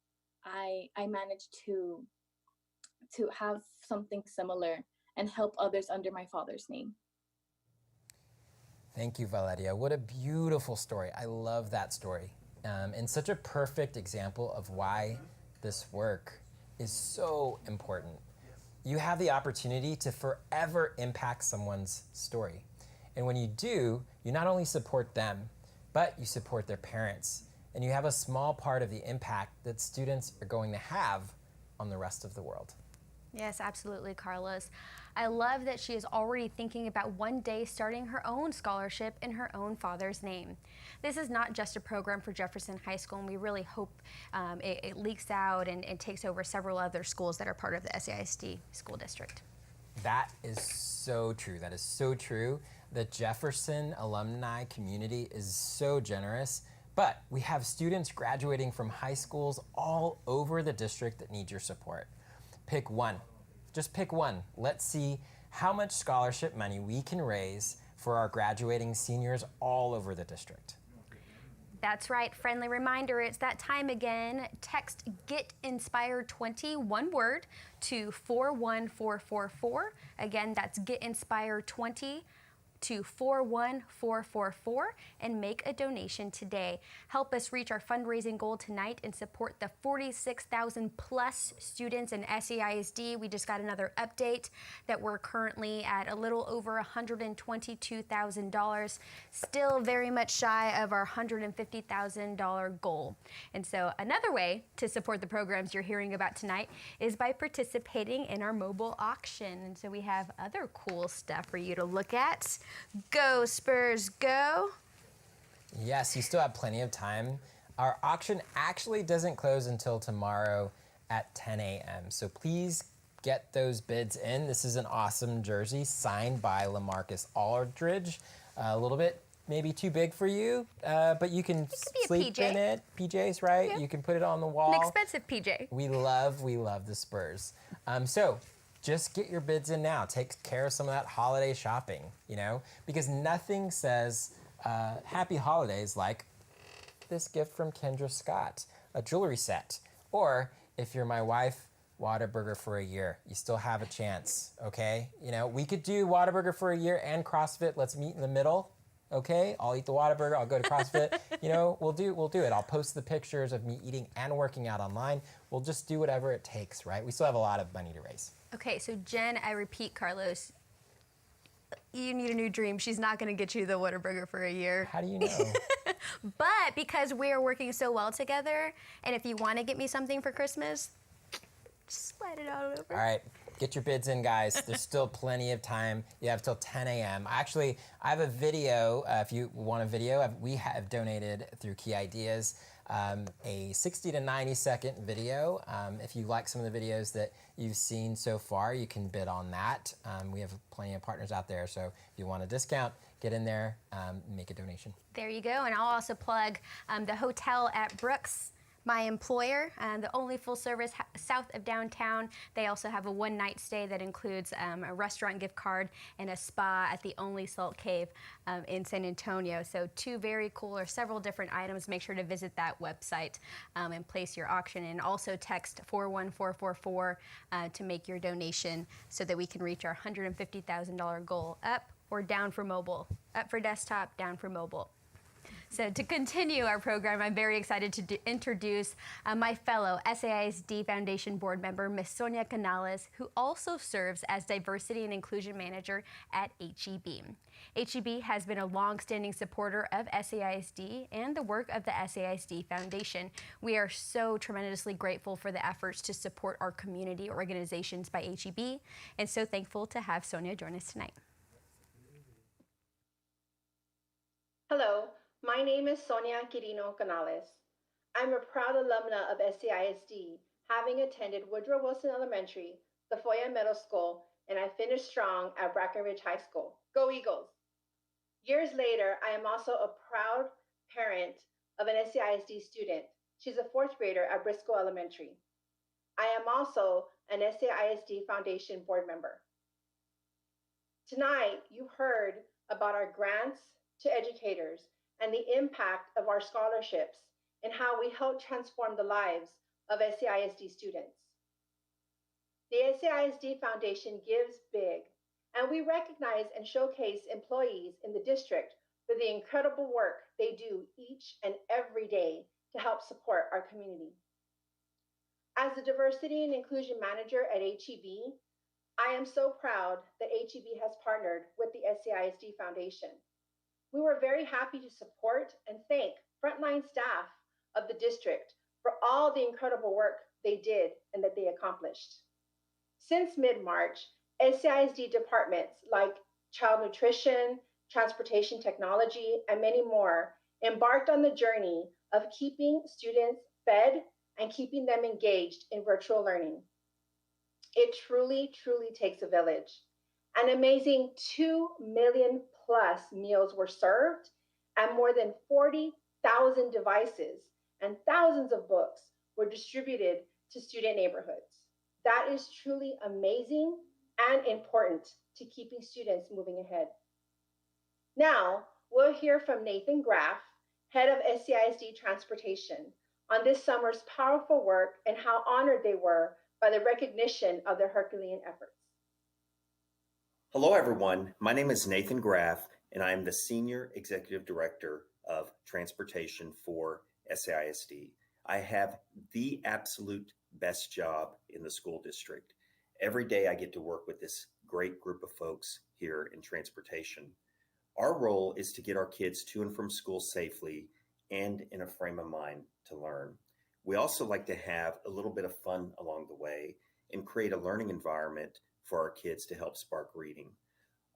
I manage to have something similar and help others under my father's name. Thank you, Valeria. What a beautiful story. I love that story. And such a perfect example of why this work is so important. You have the opportunity to forever impact someone's story. And when you do, you not only support them, but you support their parents. And you have a small part of the impact that students are going to have on the rest of the world. Yes, absolutely, Carlos. I love that she is already thinking about one day starting her own scholarship in her own father's name. This is not just a program for Jefferson High School, and we really hope it leaks out and takes over several other schools that are part of the SAISD school district. That is so true. That is so true. The Jefferson alumni community is so generous, but we have students graduating from high schools all over the district that need your support. Pick one. Just pick one. Let's see how much scholarship money we can raise for our graduating seniors all over the district. That's right. Friendly reminder, it's that time again. Text GETINSPIRE20, one word, to 41444. Again, that's GETINSPIRE20 to 41444 and make a donation today. Help us reach our fundraising goal tonight and support the 46,000 plus students in SAISD. We just got another update that we're currently at a little over $122,000, still very much shy of our $150,000 goal. And so another way to support the programs you're hearing about tonight is by participating in our mobile auction. And so we have other cool stuff for you to look at. Go Spurs, go! Yes, you still have plenty of time. Our auction actually doesn't close until tomorrow at 10 a.m. So please get those bids in. This is an awesome jersey signed by LaMarcus Aldridge. A little bit maybe too big for you, but you can sleep in it. PJs, right? Yeah. You can put it on the wall. An expensive PJ. We love the Spurs. So just get your bids in now. Take care of some of that holiday shopping, because nothing says happy holidays like this gift from Kendra Scott, a jewelry set. Or if you're my wife, Whataburger for a year. You still have a chance, okay? We could do Whataburger for a year and CrossFit. Let's meet in the middle, okay? I'll eat the Whataburger, I'll go to CrossFit. We'll do it. I'll post the pictures of me eating and working out online. We'll just do whatever it takes, right? We still have a lot of money to raise. Okay, so Jen, I repeat, Carlos, you need a new dream. She's not going to get you the Whataburger for a year. How do you know? But because we are working so well together, and if you want to get me something for Christmas, just slide it all over. All right, get your bids in, guys. There's still plenty of time. You have till 10 a.m. Actually, I have a video. If you want a video, we have donated through Key Ideas a 60 to 90 second video. If you like some of the videos that you've seen so far, you can bid on that. We have plenty of partners out there, so if you want a discount, get in there, make a donation. There you go, and I'll also plug the hotel at Brooks My employer, the only full service south of downtown. They also have a one-night stay that includes a restaurant gift card and a spa at the only Salt Cave in San Antonio. So two very cool, or several different items. Make sure to visit that website and place your auction, and also text 41444 to make your donation so that we can reach our $150,000 goal. Up or down for mobile? Up for desktop, down for mobile. So to continue our program, I'm very excited to introduce my fellow SAISD Foundation board member, Ms. Sonia Canales, who also serves as Diversity and Inclusion Manager at HEB. HEB has been a long-standing supporter of SAISD and the work of the SAISD Foundation. We are so tremendously grateful for the efforts to support our community organizations by HEB, and so thankful to have Sonia join us tonight. Hello. My name is Sonia Quirino Canales. I'm a proud alumna of SAISD, having attended Woodrow Wilson Elementary, the Foya Middle School, and I finished strong at Brackenridge High School. Go Eagles! Years later, I am also a proud parent of an SAISD student. She's a fourth grader at Briscoe Elementary. I am also an SAISD Foundation board member. Tonight, you heard about our grants to educators and the impact of our scholarships and how we help transform the lives of SAISD students. The SAISD Foundation gives big, and we recognize and showcase employees in the district for the incredible work they do each and every day to help support our community. As the Diversity and Inclusion Manager at HEB, I am so proud that HEB has partnered with the SAISD Foundation. We were very happy to support and thank frontline staff of the district for all the incredible work they did and that they accomplished. Since mid-March, SAISD departments like child nutrition, transportation technology, and many more embarked on the journey of keeping students fed and keeping them engaged in virtual learning. It truly, truly takes a village. An amazing 2 million plus meals were served, and more than 40,000 devices and thousands of books were distributed to student neighborhoods. That is truly amazing and important to keeping students moving ahead. Now, we'll hear from Nathan Graff, head of SAISD Transportation, on this summer's powerful work and how honored they were by the recognition of their Herculean efforts. Hello, everyone. My name is Nathan Graff, and I am the Senior Executive Director of Transportation for SAISD. I have the absolute best job in the school district. Every day I get to work with this great group of folks here in transportation. Our role is to get our kids to and from school safely and in a frame of mind to learn. We also like to have a little bit of fun along the way and create a learning environment for our kids to help spark reading.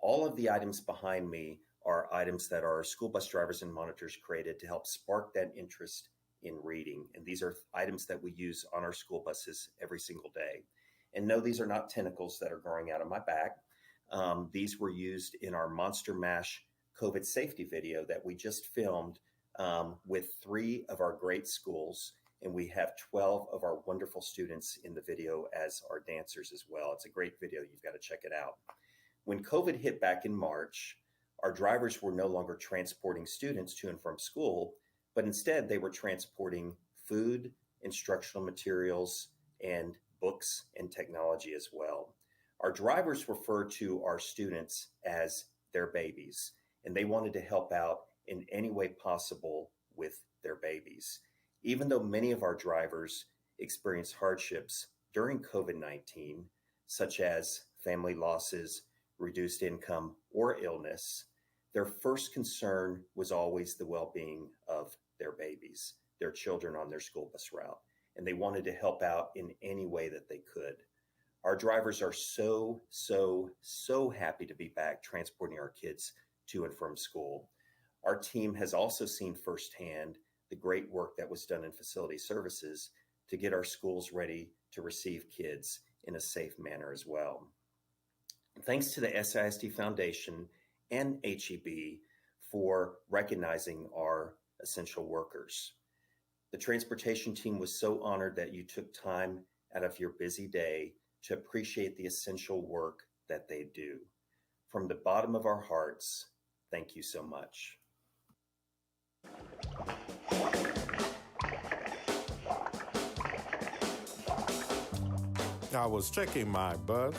All of the items behind me are items that our school bus drivers and monitors created to help spark that interest in reading. And these are items that we use on our school buses every single day. And no, these are not tentacles that are growing out of my back. These were used in our Monster Mash COVID safety video that we just filmed with 3 of our great schools. And we have 12 of our wonderful students in the video as our dancers as well. It's a great video. You've got to check it out. When COVID hit back in March, our drivers were no longer transporting students to and from school, but instead they were transporting food, instructional materials, and books and technology as well. Our drivers refer to our students as their babies, and they wanted to help out in any way possible with their babies. Even though many of our drivers experienced hardships during COVID-19, such as family losses, reduced income, or illness, their first concern was always the well-being of their babies, their children on their school bus route, and they wanted to help out in any way that they could. Our drivers are so happy to be back transporting our kids to and from school. Our team has also seen firsthand the great work that was done in facility services to get our schools ready to receive kids in a safe manner as well. Thanks to the SAISD Foundation and HEB for recognizing our essential workers. The transportation team was so honored that you took time out of your busy day to appreciate the essential work that they do. From the bottom of our hearts, thank you so much. I was checking my bus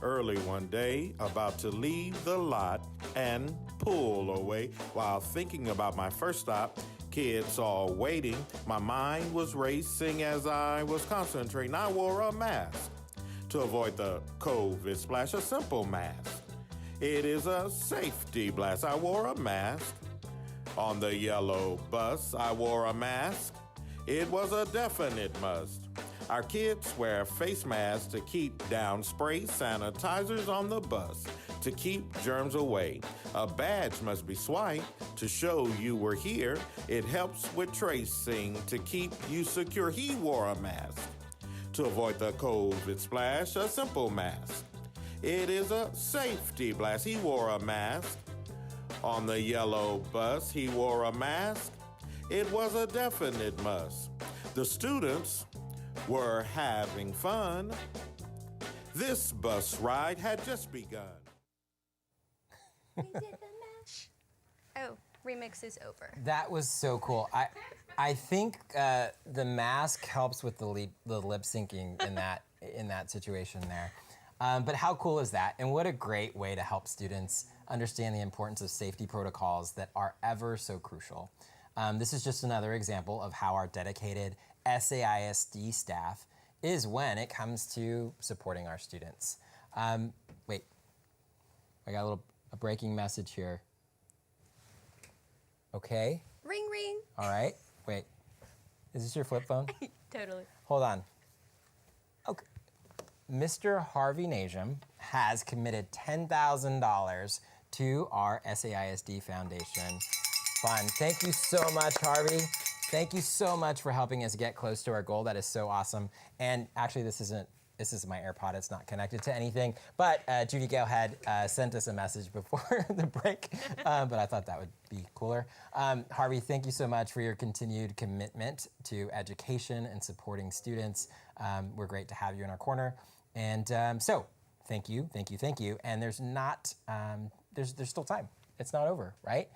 early one day, about to leave the lot and pull away. While thinking about my first stop, kids all waiting, my mind was racing as I was concentrating. I wore a mask to avoid the COVID splash, a simple mask. It is a safety blast. I wore a mask. On the yellow bus, I wore a mask. It was a definite must. Our kids wear face masks to keep down spray, sanitizers on the bus to keep germs away. A badge must be swiped to show you were here. It helps with tracing to keep you secure. He wore a mask to avoid the COVID splash, a simple mask. It is a safety blast. He wore a mask. On the yellow bus, he wore a mask. It was a definite must. The students were having fun. This bus ride had just begun. We did the mash. Oh, remix is over. That was so cool. I think the mask helps with the lip syncing in that situation there. But how cool is that? And what a great way to help students understand the importance of safety protocols that are ever so crucial. This is just another example of how our dedicated SAISD staff is when it comes to supporting our students. Wait, I got a breaking message here. Okay. Ring, ring. All right, wait. Is this your flip phone? Totally. Hold on. Okay. Mr. Harvey Najum has committed $10,000 to our SAISD Foundation Fund. Thank you so much, Harvey. Thank you so much for helping us get close to our goal. That is so awesome. And actually, this is my AirPod. It's not connected to anything. But Judy Gale had sent us a message before the break, but I thought that would be cooler. Harvey, thank you so much for your continued commitment to education and supporting students. We're great to have you in our corner. And so, thank you, thank you, thank you. And there's still time. It's not over, right?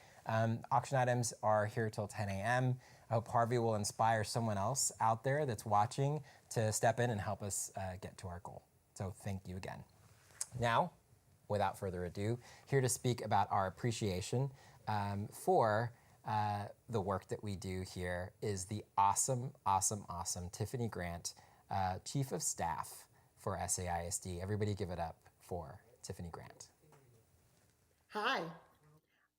Auction items are here till 10 a.m. I hope Harvey will inspire someone else out there that's watching to step in and help us get to our goal. So thank you again. Now, without further ado, here to speak about our appreciation for the work that we do here is the awesome Tiffany Grant, Chief of Staff for SAISD. Everybody give it up for Tiffany Grant. Hi,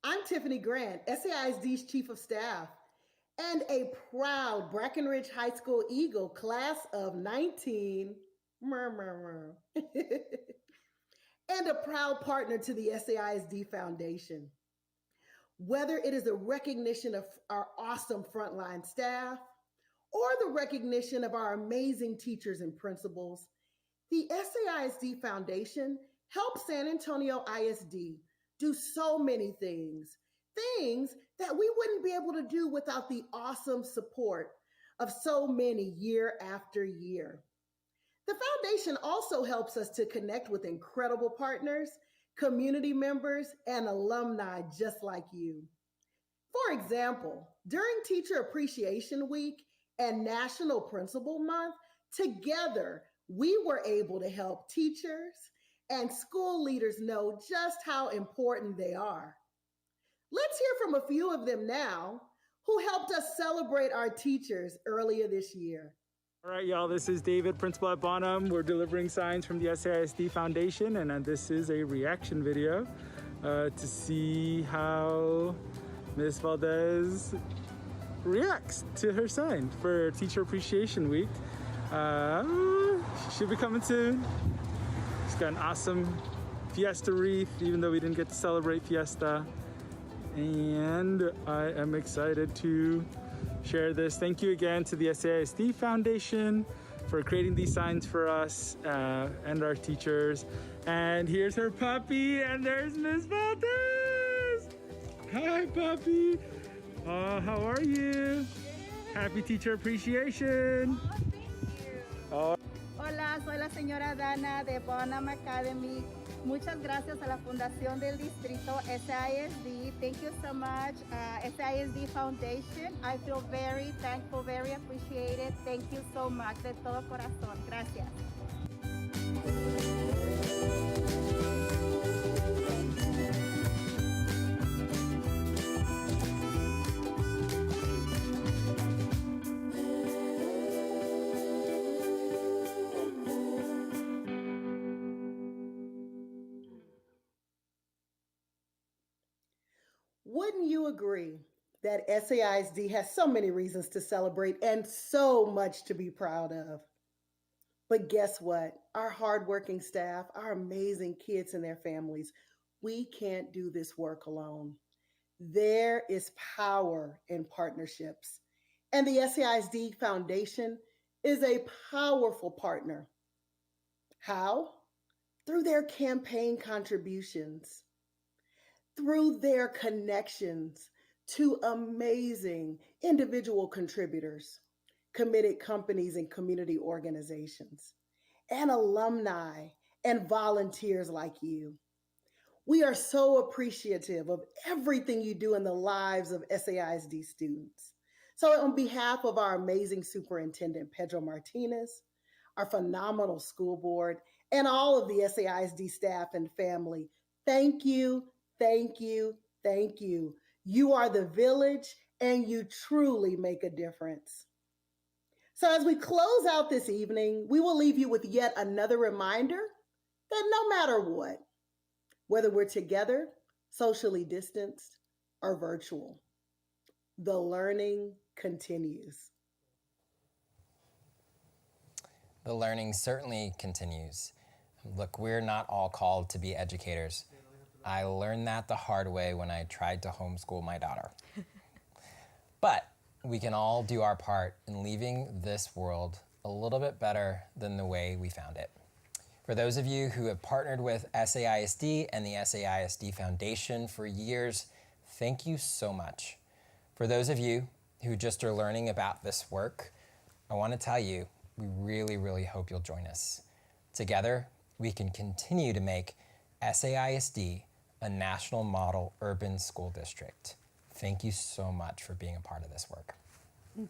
I'm Tiffany Grant, SAISD's Chief of Staff, and a proud Brackenridge High School Eagle, class of 19, and a proud partner to the SAISD Foundation. Whether it is a recognition of our awesome frontline staff or the recognition of our amazing teachers and principals, the SAISD Foundation helps San Antonio ISD do so many things that we wouldn't be able to do without the awesome support of so many year after year. The foundation also helps us to connect with incredible partners, community members, and alumni just like you. For example, during Teacher Appreciation Week and National Principal Month, together we were able to help teachers and school leaders know just how important they are. Let's hear from a few of them now who helped us celebrate our teachers earlier this year. All right, y'all, this is David, principal at Bonham. We're delivering signs from the SAISD Foundation, and this is a reaction video to see how Ms. Valdez reacts to her sign for Teacher Appreciation Week. She should be coming soon. She's got an awesome Fiesta wreath, even though we didn't get to celebrate Fiesta. And I am excited to share this. Thank you again to the SAISD Foundation for creating these signs for us and our teachers. And here's her puppy, and there's Ms. Valdez. Hi, puppy. How are you? Happy Teacher Appreciation. Oh. Hola, soy la señora Dana de Bonham Academy. Muchas gracias a la Fundación del Distrito SAISD. Thank you so much, SAISD Foundation. I feel very thankful, very appreciated. Thank you so much, de todo corazón. Gracias. Wouldn't you agree that SAISD has so many reasons to celebrate and so much to be proud of? But guess what? Our hardworking staff, our amazing kids and their families, we can't do this work alone. There is power in partnerships, and the SAISD Foundation is a powerful partner. How? Through their campaign contributions, through their connections to amazing individual contributors, committed companies and community organizations, and alumni and volunteers like you. We are so appreciative of everything you do in the lives of SAISD students. So on behalf of our amazing Superintendent Pedro Martinez, our phenomenal school board, and all of the SAISD staff and family, thank you, thank you, thank you. You are the village and you truly make a difference. So as we close out this evening, we will leave you with yet another reminder that no matter what, whether we're together, socially distanced, or virtual, the learning continues. The learning certainly continues. Look, we're not all called to be educators. I learned that the hard way when I tried to homeschool my daughter. But we can all do our part in leaving this world a little bit better than the way we found it. For those of you who have partnered with SAISD and the SAISD Foundation for years, thank you so much. For those of you who just are learning about this work, I want to tell you, we really, really hope you'll join us. Together, we can continue to make SAISD a national model urban school district. Thank you so much for being a part of this work.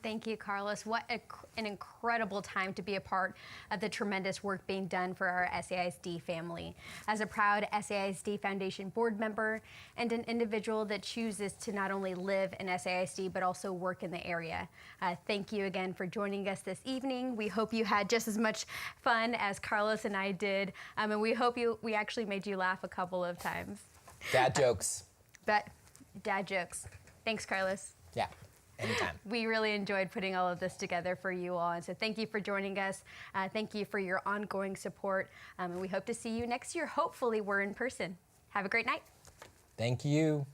Thank you, Carlos. What an incredible time to be a part of the tremendous work being done for our SAISD family. As a proud SAISD Foundation board member and an individual that chooses to not only live in SAISD but also work in the area, thank you again for joining us this evening. We hope you had just as much fun as Carlos and I did, and we hope we actually made you laugh a couple of times. Dad jokes. Dad jokes. Thanks, Carlos. Yeah. Anytime. We really enjoyed putting all of this together for you all, and so thank you for joining us. Thank you for your ongoing support, and we hope to see you next year. Hopefully we're in person. Have a great night. Thank you.